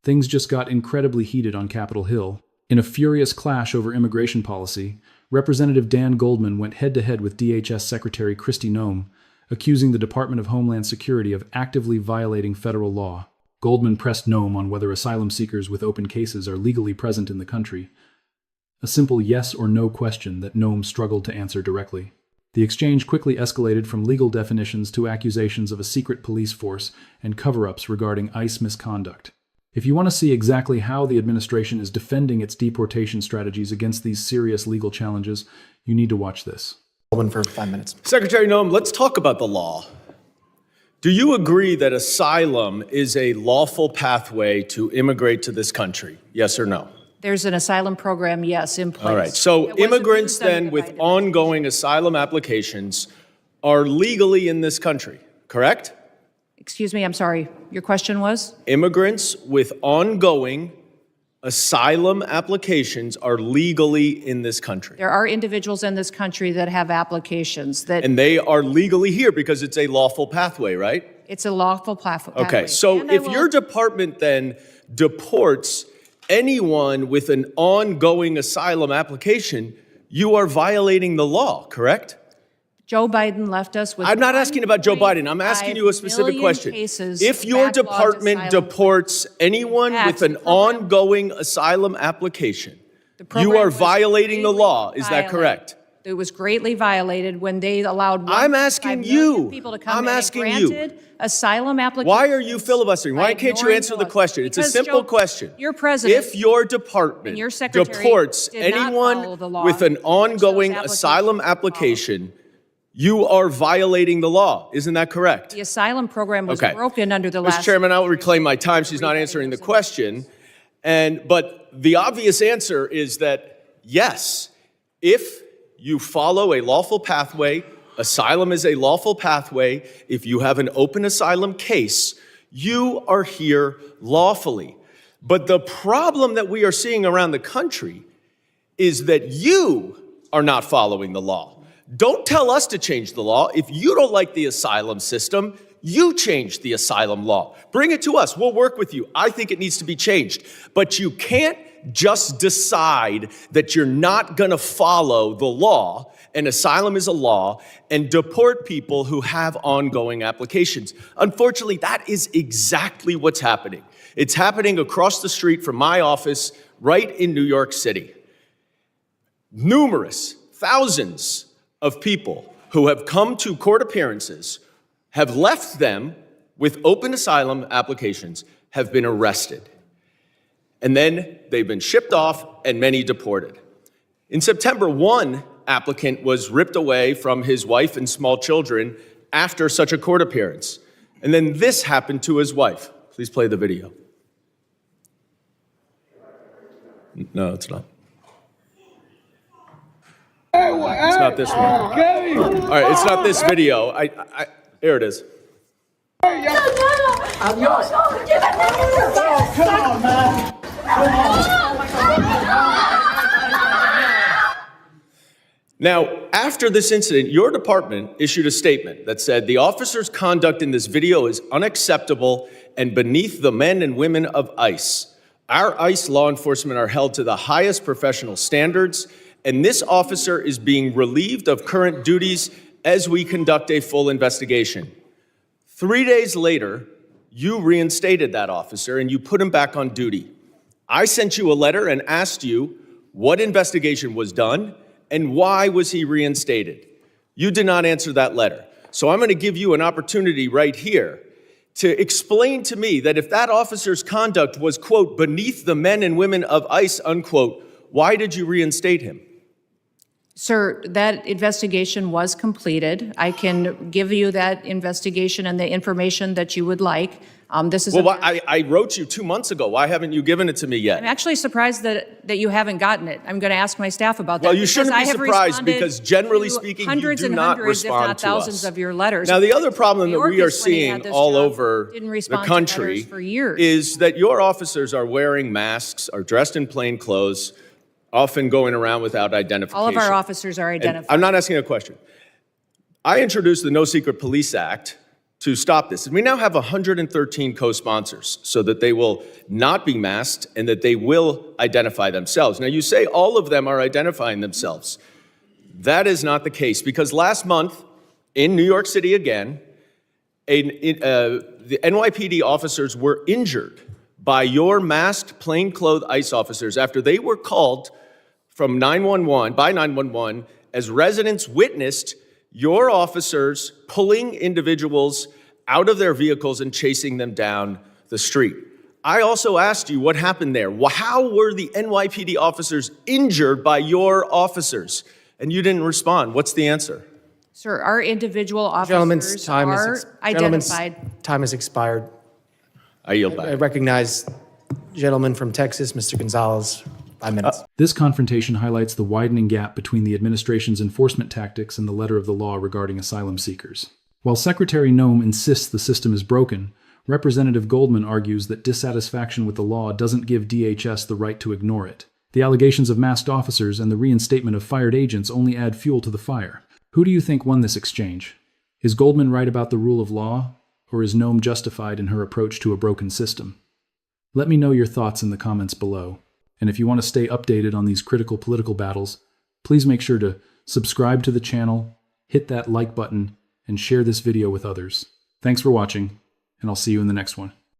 Things just got incredibly heated on Capitol Hill. In a furious clash over immigration policy, Representative Dan Goldman went head-to-head with DHS Secretary Kristi Noem, accusing the Department of Homeland Security of actively violating federal law. Goldman pressed Noem on whether asylum seekers with open cases are legally present in the country. A simple yes or no question that Noem struggled to answer directly. The exchange quickly escalated from legal definitions to accusations of a secret police force and cover-ups regarding ICE misconduct. If you want to see exactly how the administration is defending its deportation strategies against these serious legal challenges, you need to watch this. Goldman for 5 minutes. Secretary Noem, let's talk about the law. Do you agree that asylum is a lawful pathway to immigrate to this country? Yes or no? There's an asylum program, yes, in place. All right. So immigrants then with ongoing asylum applications are legally in this country, correct? Excuse me, I'm sorry. Your question was? Immigrants with ongoing asylum applications are legally in this country. There are individuals in this country that have applications that... And they are legally here because it's a lawful pathway, right? It's a lawful pathway. Okay, so if your department then deports anyone with an ongoing asylum application, you are violating the law, correct? Joe Biden left us with... I'm not asking about Joe Biden. I'm asking you a specific question. If your department deports anyone with an ongoing asylum application, you are violating the law. Is that correct? It was greatly violated when they allowed... I'm asking you. People to come I'm asking and granted asylum applications. Why are you filibustering? Why can't you answer the question? It's a simple question. Your president... If your department deports anyone with an ongoing asylum application, you are violating the law. Isn't that correct? The asylum program was broken under the last... Mr. Chairman, I will reclaim my time. She's not answering the question. But the obvious answer is that, yes, if you follow a lawful pathway, asylum is a lawful pathway. If you have an open asylum case, you are here lawfully. But the problem that we are seeing around the country is that you are not following the law. Don't tell us to change the law. If you don't like the asylum system, you change the asylum law. Bring it to us. We'll work with you. I think it needs to be changed. But you can't just decide that you're not going to follow the law, and asylum is a law, and deport people who have ongoing applications. Unfortunately, that is exactly what's happening. It's happening across the street from my office right in New York City. Numerous, thousands of people who have come to court appearances, have left them with open asylum applications, have been arrested. And then they've been shipped off and many deported. In September, one applicant was ripped away from his wife and small children after such a court appearance. And then this happened to his wife. Please play the video. No, it's not. It's not this one. All right, it's not this video. Here it is. I'm yours. Come on, man. Now, after this incident, your department issued a statement that said the officer's conduct in this video is unacceptable and beneath the men and women of ICE. Our ICE law enforcement are held to the highest professional standards, and this officer is being relieved of current duties as we conduct a full investigation. 3 days later, you reinstated that officer and you put him back on duty. I sent you a letter and asked you what investigation was done and why was he reinstated. You did not answer that letter. So I'm going to give you an opportunity right here to explain to me that if that officer's conduct was, quote, beneath the men and women of ICE, unquote, why did you reinstate him? Sir, that investigation was completed. I can give you that investigation and the information that you would like. This is I wrote you 2 months ago. Why haven't you given it to me yet? I'm actually surprised that you haven't gotten it. I'm going to ask my staff about that. Well, you shouldn't be surprised because generally speaking, you do not respond to us. Thousands of your letters. Now, the other problem that we are seeing all over the country is that your officers are wearing masks, are dressed in plain clothes, often going around without identification. All of our officers are identified. I'm not asking a question. I introduced the No Secret Police Act to stop this. And we now have 113 co-sponsors so that they will not be masked and that they will identify themselves. Now, you say all of them are identifying themselves. That is not the case, because last month in New York City again, the NYPD officers were injured by your masked plainclothes ICE officers after they were called from 911 as residents witnessed your officers pulling individuals out of their vehicles and chasing them down the street. I also asked you what happened there. How were the NYPD officers injured by your officers? And you didn't respond. What's the answer? Sir, our individual Gentleman's officers time are is identified. time has expired. I yield I back. recognize gentleman from Texas, Mr. Gonzalez, 5 minutes. This confrontation highlights the widening gap between the administration's enforcement tactics and the letter of the law regarding asylum seekers. While Secretary Noem insists the system is broken, Representative Goldman argues that dissatisfaction with the law doesn't give DHS the right to ignore it. The allegations of masked officers and the reinstatement of fired agents only add fuel to the fire. Who do you think won this exchange? Is Goldman right about the rule of law, or is Noem justified in her approach to a broken system? Let me know your thoughts in the comments below. And if you want to stay updated on these critical political battles, please make sure to subscribe to the channel, hit that like button, and share this video with others. Thanks for watching, and I'll see you in the next one.